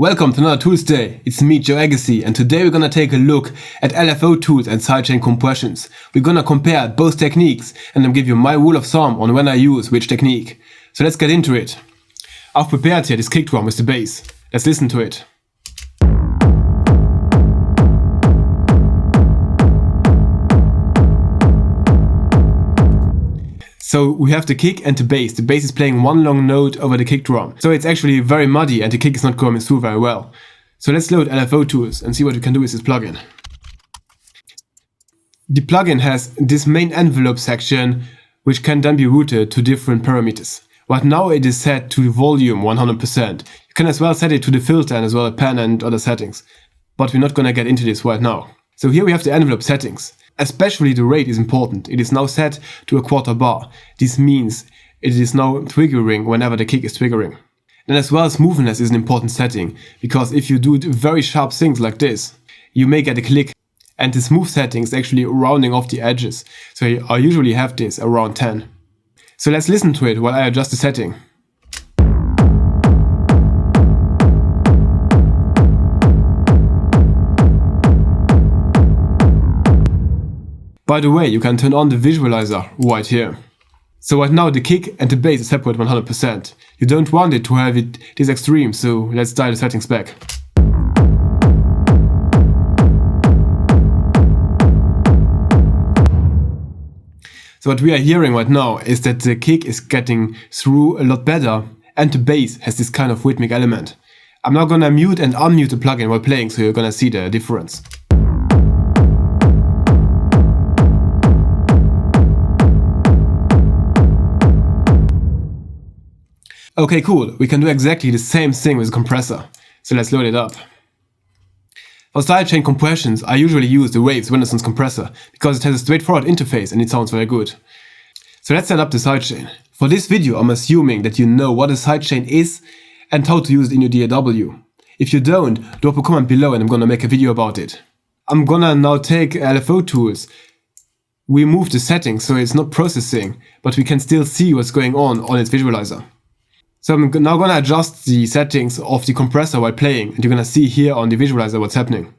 Welcome to another ToolsDay. It's me, Egassy, and today we're gonna take a look at LFOTools and sidechain compressions. We're gonna compare both techniques and then give you my rule of thumb on when I use which technique. So let's get into it. I've prepared here this kick drum with the bass. Let's listen to it. So we have the kick and the bass. The bass is playing one long note over the kick drum. So it's actually very muddy and the kick is not going through very well. So let's load LFOTools and see what we can do with this plugin. The plugin has this main envelope section which can then be routed to different parameters. Right now it is set to volume 100%. You can as well set it to the filter and as well as pen and other settings. But we're not gonna get into this right now. So here we have the envelope settings. Especially the rate is important. It is now set to a quarter bar. This means it is now triggering whenever the kick is triggering. And as well, smoothness is an important setting, because if you do very sharp things like this, you may get a click, and the smooth setting is actually rounding off the edges. So I usually have this around 10. So let's listen to it while I adjust the setting. By the way, you can turn on the visualizer right here. So right now the kick and the bass is separate 100%. You don't want it to have it this extreme, so let's dial the settings back. So what we are hearing right now is that the kick is getting through a lot better and the bass has this kind of rhythmic element. I'm now gonna mute and unmute the plugin while playing, so you're gonna see the difference. Okay, cool. We can do exactly the same thing with the compressor. So let's load it up. For sidechain compressions, I usually use the Waves Renaissance compressor because it has a straightforward interface and it sounds very good. So let's set up the sidechain. For this video, I'm assuming that you know what a sidechain is and how to use it in your DAW. If you don't, drop a comment below and I'm gonna make a video about it. I'm gonna now take LFOTools. We move the settings so it's not processing, but we can still see what's going on its visualizer. So I'm now gonna adjust the settings of the compressor while playing, and you're gonna see here on the visualizer what's happening.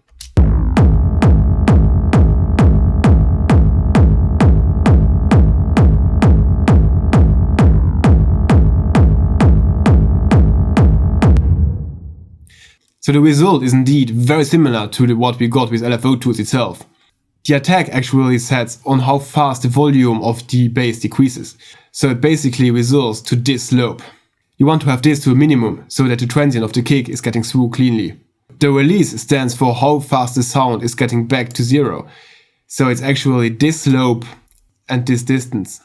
So the result is indeed very similar to what we got with LFOTools itself. The attack actually sets on how fast the volume of the bass decreases. So it basically results to this slope. You want to have this to a minimum so that the transient of the kick is getting through cleanly. The release stands for how fast the sound is getting back to zero. So it's actually this slope and this distance.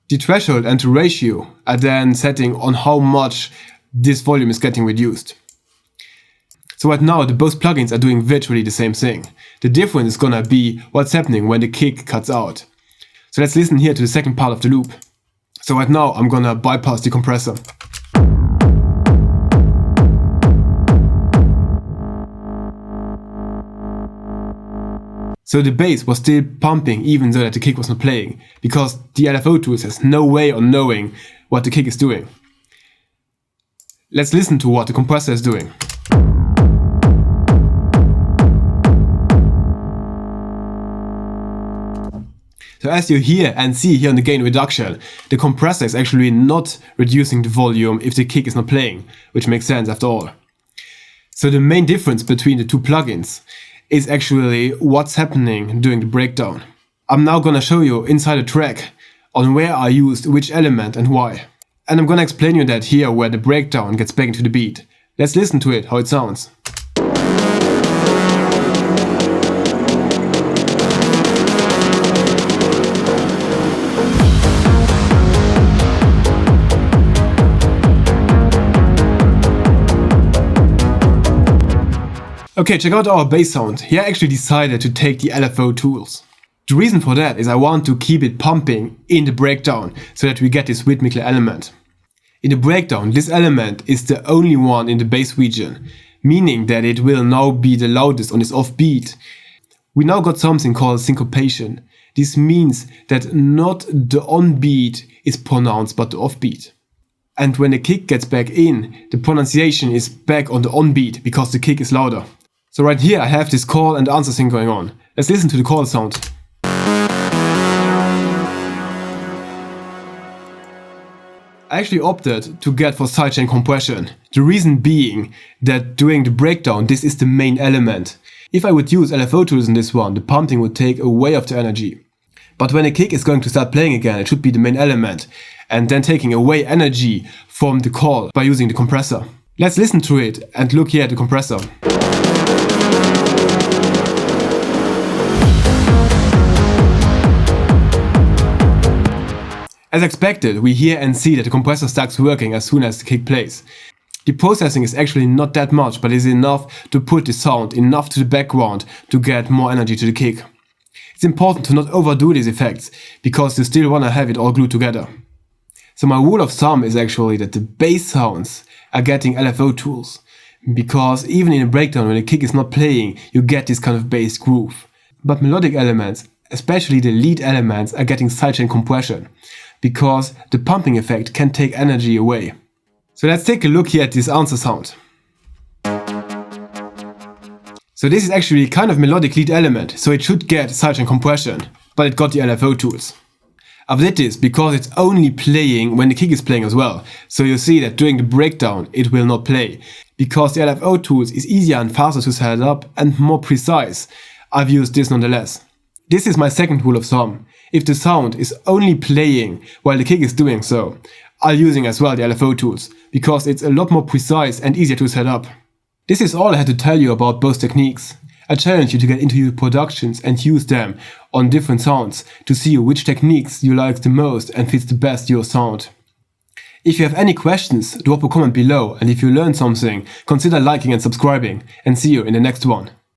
The threshold and the ratio are then setting on how much this volume is getting reduced. So right now both plugins are doing virtually the same thing. The difference is gonna be what's happening when the kick cuts out. So let's listen here to the second part of the loop. So right now I'm gonna bypass the compressor. So the bass was still pumping even though that the kick was not playing, because the LFOTools has no way of knowing what the kick is doing. Let's listen to what the compressor is doing. So as you hear and see here on the gain reduction, the compressor is actually not reducing the volume if the kick is not playing, which makes sense after all. So the main difference between the two plugins is actually what's happening during the breakdown. I'm now gonna show you inside the track on where I used which element and why. And I'm gonna explain you that here where the breakdown gets back into the beat. Let's listen to it, how it sounds. Okay, check out our bass sound. Here I actually decided to take the LFOTools. The reason for that is I want to keep it pumping in the breakdown so that we get this rhythmical element. In the breakdown, this element is the only one in the bass region, meaning that it will now be the loudest on this offbeat. We now got something called syncopation. This means that not the on beat is pronounced but the offbeat. And when the kick gets back in, the pronunciation is back on the on beat because the kick is louder. So right here I have this call and answer thing going on. Let's listen to the call sound. I actually opted to get for sidechain compression. The reason being that during the breakdown this is the main element. If I would use LFOTools in this one, the pumping would take away of the energy. But when the kick is going to start playing again, it should be the main element, and then taking away energy from the call by using the compressor. Let's listen to it and look here at the compressor. As expected, we hear and see that the compressor starts working as soon as the kick plays. The processing is actually not that much, but is enough to put the sound enough to the background to get more energy to the kick. It's important to not overdo these effects, because you still want to have it all glued together. So my rule of thumb is actually that the bass sounds are getting LFOTools, because even in a breakdown when the kick is not playing, you get this kind of bass groove. But melodic elements, especially the lead elements, are getting sidechain compression, because the pumping effect can take energy away. So let's take a look here at this answer sound. So this is actually kind of melodic lead element, so it should get sidechain compression, but it got the LFOTools. I've did this because it's only playing when the kick is playing as well, so you see that during the breakdown it will not play. Because the LFOTools is easier and faster to set up and more precise, I've used this nonetheless. This is my second rule of thumb. If the sound is only playing while the kick is doing so, I'm using as well the LFOTools, because it's a lot more precise and easier to set up. This is all I had to tell you about both techniques. I challenge you to get into your productions and use them on different sounds to see which techniques you like the most and fits the best your sound. If you have any questions, drop a comment below, and if you learned something, consider liking and subscribing, and see you in the next one.